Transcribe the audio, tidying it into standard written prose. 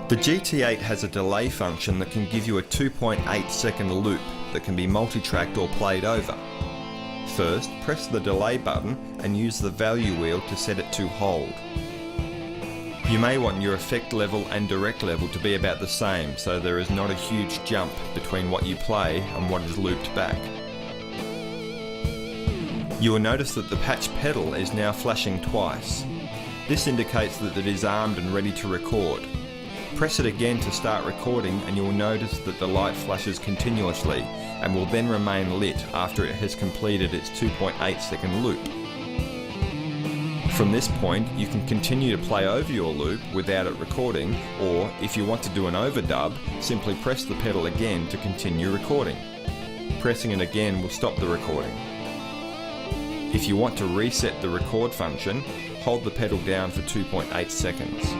The GT8 has a delay function that can give you a 2.8 second loop that can be multi-tracked or played over. First, press the delay button and use the value wheel to set it to hold. You may want your effect level and direct level to be about the same, so there is not a huge jump between what you play and what is looped back. You will notice that the patch pedal is now flashing twice. This indicates that it is armed and ready to record. Press it again to start recording and you will notice that the light flashes continuously and will then remain lit after it has completed its 2.8 second loop. From this point, you can continue to play over your loop without it recording, or if you want to do an overdub, simply press the pedal again to continue recording. Pressing it again will stop the recording. If you want to reset the record function, hold the pedal down for 2.8 seconds.